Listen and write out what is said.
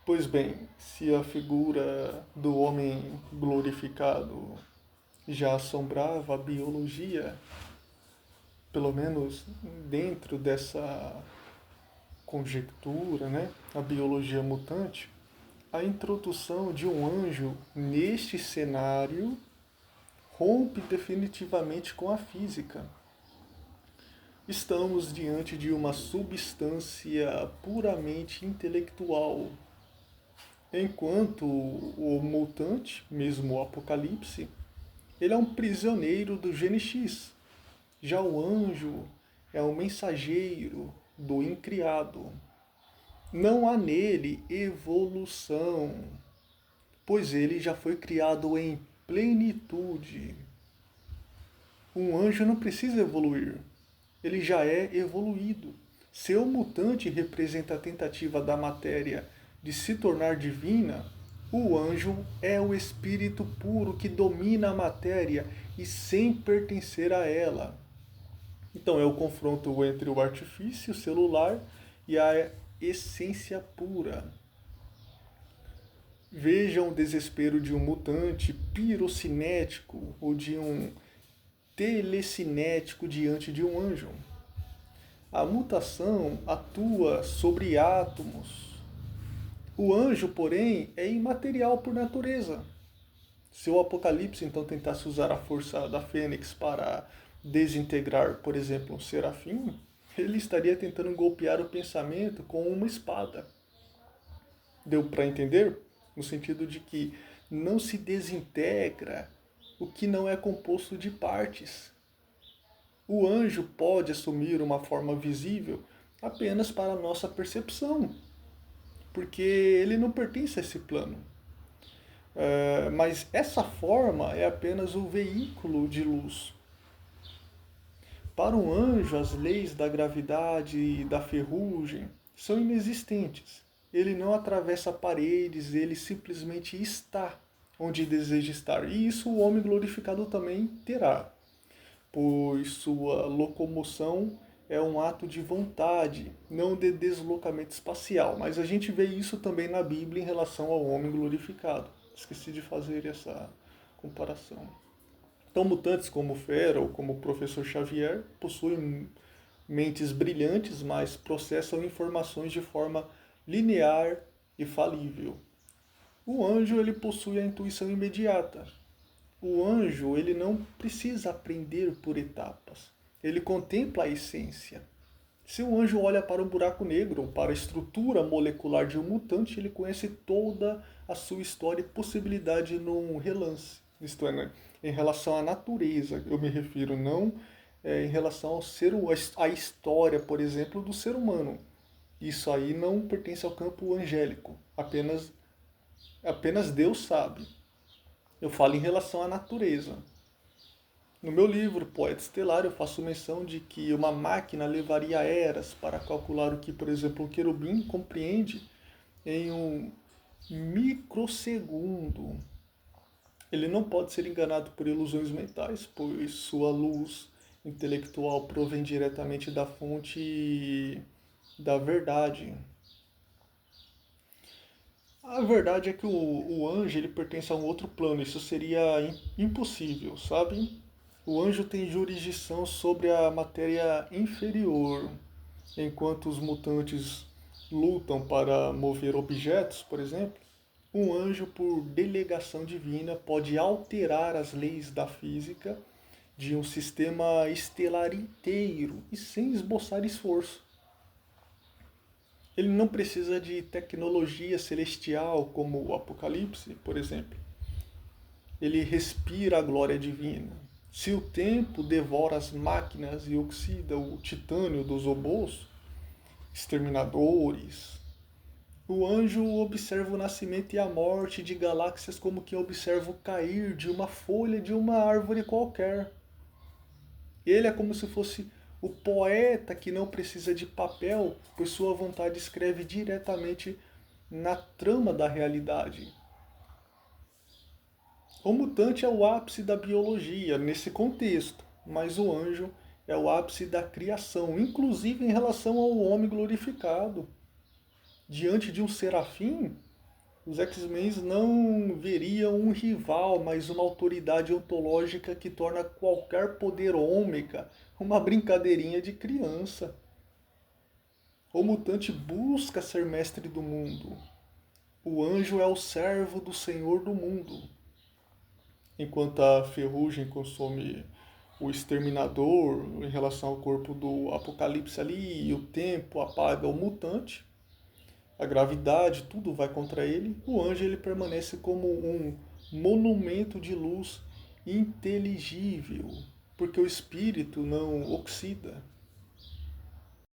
Pois bem, se a figura do homem glorificado já assombrava a biologia, pelo menos dentro dessa conjectura, né, a biologia mutante, a introdução de um anjo neste cenário rompe definitivamente com a física. Estamos diante de uma substância puramente intelectual, enquanto o mutante, mesmo o Apocalipse, ele é um prisioneiro do GNX. Já o anjo é um mensageiro do incriado. Não há nele evolução, pois ele já foi criado em plenitude. Um anjo não precisa evoluir, ele já é evoluído. Seu mutante representa a tentativa da matéria de se tornar divina. O anjo é o espírito puro que domina a matéria e sem pertencer a ela. Então é o confronto entre o artifício celular e a essência pura. Vejam o desespero de um mutante pirocinético ou de um telecinético diante de um anjo. A mutação atua sobre átomos. O anjo, porém, é imaterial por natureza. Se o Apocalipse então tentasse usar a força da Fênix para desintegrar, por exemplo, um serafim, ele estaria tentando golpear o pensamento com uma espada. Deu para entender? No sentido de que não se desintegra o que não é composto de partes. O anjo pode assumir uma forma visível apenas para a nossa percepção, porque ele não pertence a esse plano. Mas essa forma é apenas o veículo de luz. Para um anjo, as leis da gravidade e da ferrugem são inexistentes. Ele não atravessa paredes, ele simplesmente está onde deseja estar. E isso o homem glorificado também terá, pois sua locomoção é um ato de vontade, não de deslocamento espacial. Mas a gente vê isso também na Bíblia em relação ao homem glorificado. Esqueci de fazer essa comparação. Então, mutantes como Fera ou como o Professor Xavier possuem mentes brilhantes, mas processam informações de forma linear e falível. O anjo ele possui a intuição imediata. O anjo ele não precisa aprender por etapas. Ele contempla a essência. Se o anjo olha para um buraco negro, ou para a estrutura molecular de um mutante, ele conhece toda a sua história e possibilidade num relance. Isto é, né? Em relação à natureza, eu me refiro, não em relação ao ser, à história, por exemplo, do ser humano. Isso aí não pertence ao campo angélico. Apenas Deus sabe. Eu falo em relação à natureza. No meu livro, Poeta Estelar, eu faço menção de que uma máquina levaria eras para calcular o que, por exemplo, um querubim compreende em um microsegundo. Ele não pode ser enganado por ilusões mentais, pois sua luz intelectual provém diretamente da fonte da verdade. A verdade é que o anjo ele pertence a um outro plano, isso seria impossível, sabe? O anjo tem jurisdição sobre a matéria inferior, enquanto os mutantes lutam para mover objetos, por exemplo. Um anjo, por delegação divina, pode alterar as leis da física de um sistema estelar inteiro e sem esboçar esforço. Ele não precisa de tecnologia celestial como o Apocalipse, por exemplo. Ele respira a glória divina. Se o tempo devora as máquinas e oxida o titânio dos robôs, exterminadores, o anjo observa o nascimento e a morte de galáxias como quem observa o cair de uma folha de uma árvore qualquer. Ele é como se fosse o poeta que não precisa de papel, pois sua vontade escreve diretamente na trama da realidade. O mutante é o ápice da biologia nesse contexto, mas o anjo é o ápice da criação, inclusive em relação ao homem glorificado. Diante de um serafim, Os X-Men não veriam um rival, mas uma autoridade ontológica que torna qualquer poder ômega uma brincadeirinha de criança. O mutante busca ser mestre do mundo. O anjo é o servo do Senhor do mundo. Enquanto a ferrugem consome o exterminador em relação ao corpo do Apocalipse ali, e o tempo apaga o mutante, a gravidade, tudo vai contra ele, o anjo ele permanece como um monumento de luz inteligível, porque o espírito não oxida.